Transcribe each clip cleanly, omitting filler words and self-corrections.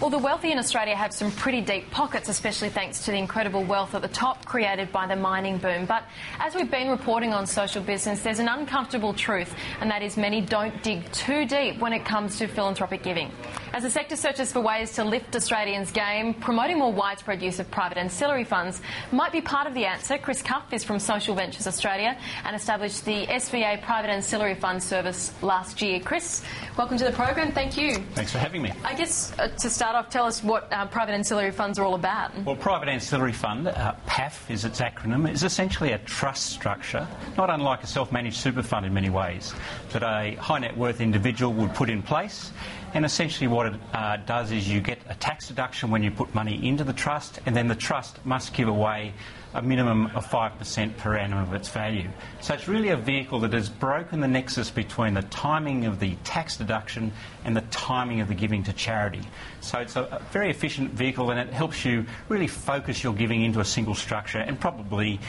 Well, the wealthy in Australia have some pretty deep pockets, especially thanks to the incredible wealth at the top created by the mining boom. But as we've been reporting on Social Business, there's an uncomfortable truth, and that is many don't dig too deep when it comes to philanthropic giving. As the sector searches for ways to lift Australians' game, promoting more widespread use of private ancillary funds might be part of the answer. Chris Cuffe is from Social Ventures Australia and established the SVA Private Ancillary Fund service last year. Chris, welcome to the program. Thank you. Thanks for having me. I guess to start off, tell us what private ancillary funds are all about. Well, Private Ancillary Fund, PAF is its acronym, is essentially a trust structure, not unlike a self-managed super fund in many ways, that a high net worth individual would put in place. And essentially what it does is you get a tax deduction when you put money into the trust, and then the trust must give away a minimum of 5% per annum of its value. So it's really a vehicle that has broken the nexus between the timing of the tax deduction and the timing of the giving to charity. So it's a very efficient vehicle, and it helps you really focus your giving into a single structure and probably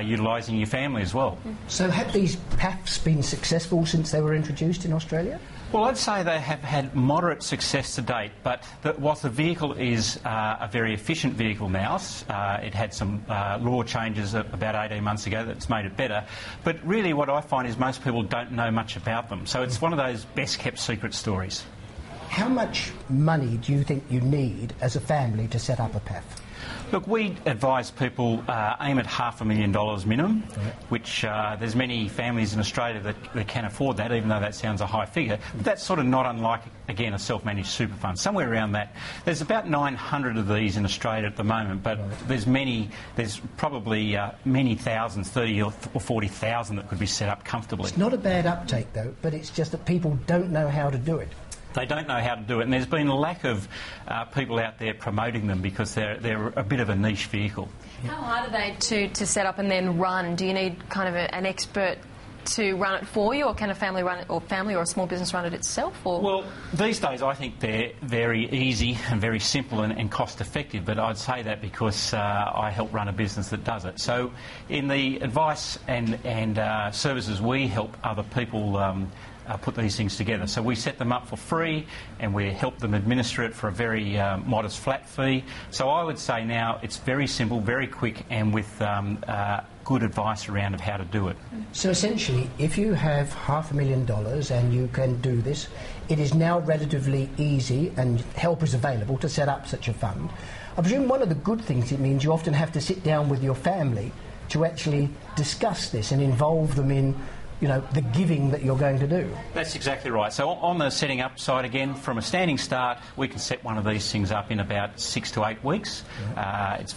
utilising your family as well. So have these PAFs been successful since they were introduced in Australia? Well, I'd say they have had moderate success to date, but whilst the vehicle is a very efficient vehicle now, it had some law changes about 18 months ago that's made it better, but really what I find is most people don't know much about them. So it's one of those best-kept secret stories. How much money do you think you need as a family to set up a PAF? Look, we advise people aim at $500,000 minimum, which there's many families in Australia that can afford that, even though that sounds a high figure. But that's sort of not unlike, again, a self-managed super fund, somewhere around that. There's about 900 of these in Australia at the moment, but there's probably many thousands, 30 or 40,000 that could be set up comfortably. It's not a bad uptake, though, but it's just that people don't know how to do it. They don't know how to do it, and there's been a lack of people out there promoting them because they're a bit of a niche vehicle. How hard are they to set up and then run? Do you need kind of an expert to run it for you, or can a family run it, or a small business run it itself? Or? Well, these days I think they're very easy and very simple and cost effective, but I'd say that because I help run a business that does it. So in the advice and services we help other people put these things together. So we set them up for free and we help them administer it for a very modest flat fee. So I would say now it's very simple, very quick, and with good advice around of how to do it. So essentially, if you have $500,000 and you can do this, it is now relatively easy and help is available to set up such a fund. I presume one of the good things it means you often have to sit down with your family to actually discuss this and involve them in the giving that you're going to do. That's exactly right. So on the setting up side, again, from a standing start, we can set one of these things up in about 6 to 8 weeks.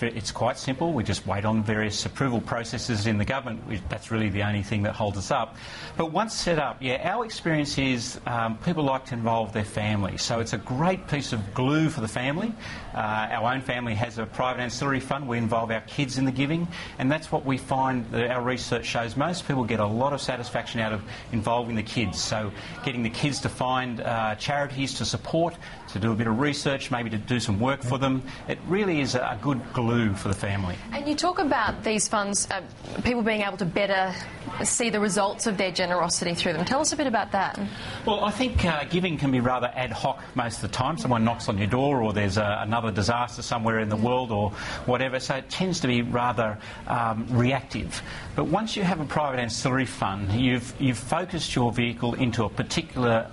It's quite simple. We just wait on various approval processes in the government. That's really the only thing that holds us up. But once set up, our experience is people like to involve their family. So it's a great piece of glue for the family. Our own family has a private ancillary fund. We involve our kids in the giving, and that's what we find that our research shows. Most people get a lot of satisfaction out of involving the kids. So getting the kids to find charities to support, to do a bit of research, maybe to do some work for them. It really is a good glue for the family. And you talk about these funds, people being able to better see the results of their generosity through them. Tell us a bit about that. Well, I think giving can be rather ad hoc most of the time. Someone knocks on your door, or there's another disaster somewhere in the world or whatever, so it tends to be rather reactive. But once you have a private ancillary fund, you've focused your vehicle into a particular,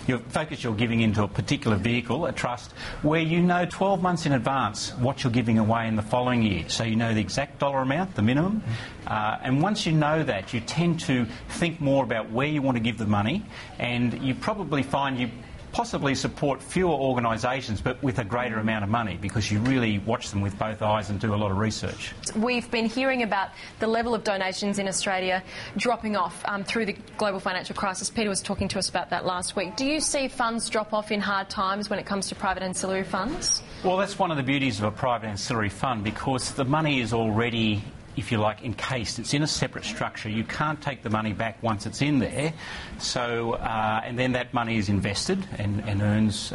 you've focused your giving into a particular vehicle, a trust, where you know 12 months in advance what you're giving away in the following year. So you know the exact dollar amount, the minimum, and once you know that, you tend to think more about where you want to give the money, and you probably find you possibly support fewer organisations but with a greater amount of money because you really watch them with both eyes and do a lot of research. We've been hearing about the level of donations in Australia dropping off through the global financial crisis. Peter was talking to us about that last week. Do you see funds drop off in hard times when it comes to private ancillary funds? Well, that's one of the beauties of a private ancillary fund, because the money is already if you like, encased. It's in a separate structure. You can't take the money back once it's in there. So, and then that money is invested and earns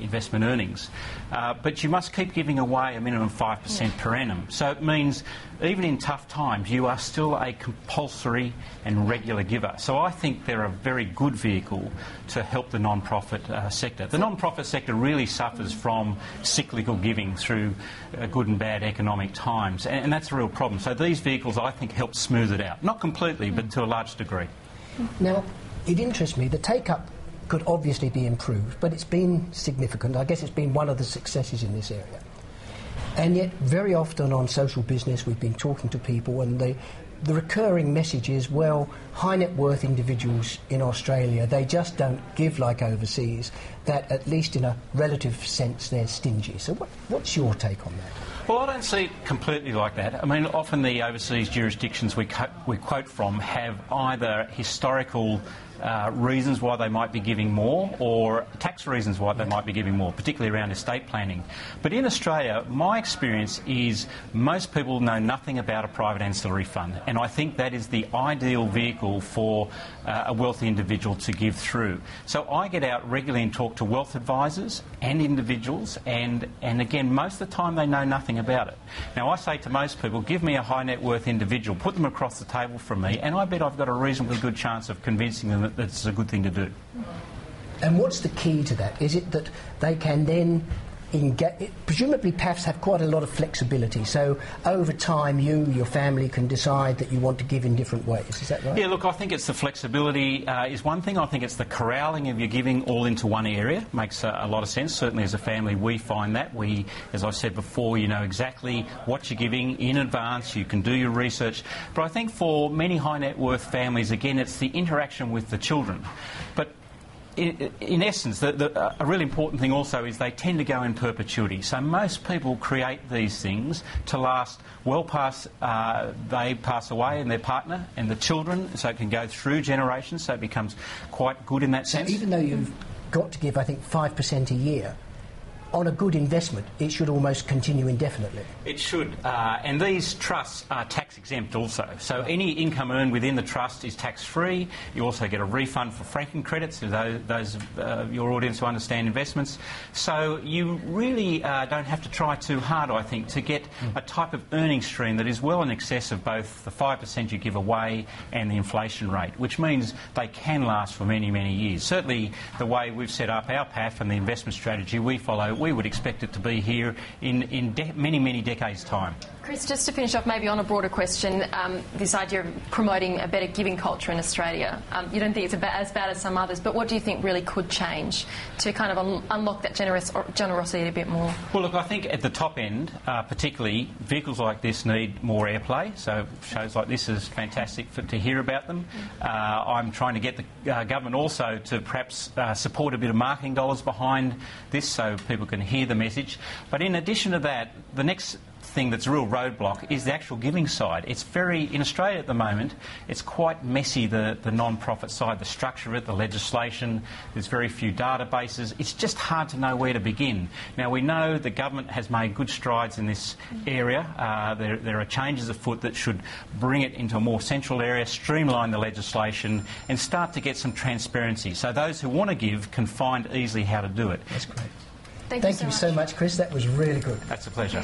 investment earnings. But you must keep giving away a minimum 5% per annum. So it means even in tough times, you are still a compulsory and regular giver. So I think they're a very good vehicle to help the non-profit sector. The non-profit sector really suffers from cyclical giving through good and bad economic times, and that's a real problem. So these vehicles, I think, help smooth it out. Not completely, but to a large degree. Now, it interests me, the take-up could obviously be improved, but it's been significant. I guess it's been one of the successes in this area. And yet, very often on social business, we've been talking to people, and the recurring message is, well, high net worth individuals in Australia, they just don't give like overseas, that at least in a relative sense they're stingy. So what's your take on that? Well, I don't see it completely like that. I mean, often the overseas jurisdictions we quote from have either historical reasons why they might be giving more, or tax reasons why they might be giving more, particularly around estate planning. But in Australia, my experience is most people know nothing about a private ancillary fund, and I think that is the ideal vehicle for a wealthy individual to give through. So I get out regularly and talk to wealth advisors and individuals, and again, most of the time they know nothing about it. Now, I say to most people, give me a high net worth individual, put them across the table from me, and I bet I've got a reasonably good chance of convincing them that it's a good thing to do. And what's the key to that? Is it that they can then presumably PAFs have quite a lot of flexibility, so over time your family can decide that you want to give in different ways, is that right? Yeah, look, I think it's the flexibility is one thing. I think it's the corralling of your giving all into one area. Makes a lot of sense. Certainly as a family we find that. We, as I said before, you know exactly what you're giving in advance, you can do your research. But I think for many high net worth families, again, it's the interaction with the children. But in essence, a really important thing also is they tend to go in perpetuity. So most people create these things to last well past they pass away and their partner and the children, so it can go through generations, so it becomes quite good in that sense. So even though you've got to give, I think, 5% a year, on a good investment, it should almost continue indefinitely. It should, and these trusts are tax exempt also. So any income earned within the trust is tax free. You also get a refund for franking credits to those your audience who understand investments. So you really don't have to try too hard, I think, to get a type of earning stream that is well in excess of both the 5% you give away and the inflation rate, which means they can last for many, many years. Certainly the way we've set up our PAF and the investment strategy we follow, we would expect it to be here in many, many decades' time. Chris, just to finish off maybe on a broader question, this idea of promoting a better giving culture in Australia, you don't think it's as bad as some others, but what do you think really could change to kind of unlock that generosity a bit more? Well, look, I think at the top end, particularly, vehicles like this need more airplay, so shows like this is fantastic to hear about them. I'm trying to get the government also to perhaps support a bit of marketing dollars behind this so people can hear the message. But in addition to that, the next thing that's a real roadblock is the actual giving side. It's in Australia at the moment, it's quite messy, the non-profit side, the structure of it, the legislation, there's very few databases. It's just hard to know where to begin. Now, we know the government has made good strides in this area. There are changes afoot that should bring it into a more central area, streamline the legislation and start to get some transparency so those who want to give can find easily how to do it. That's great. Thank you so much, Chris. That was really good. That's a pleasure.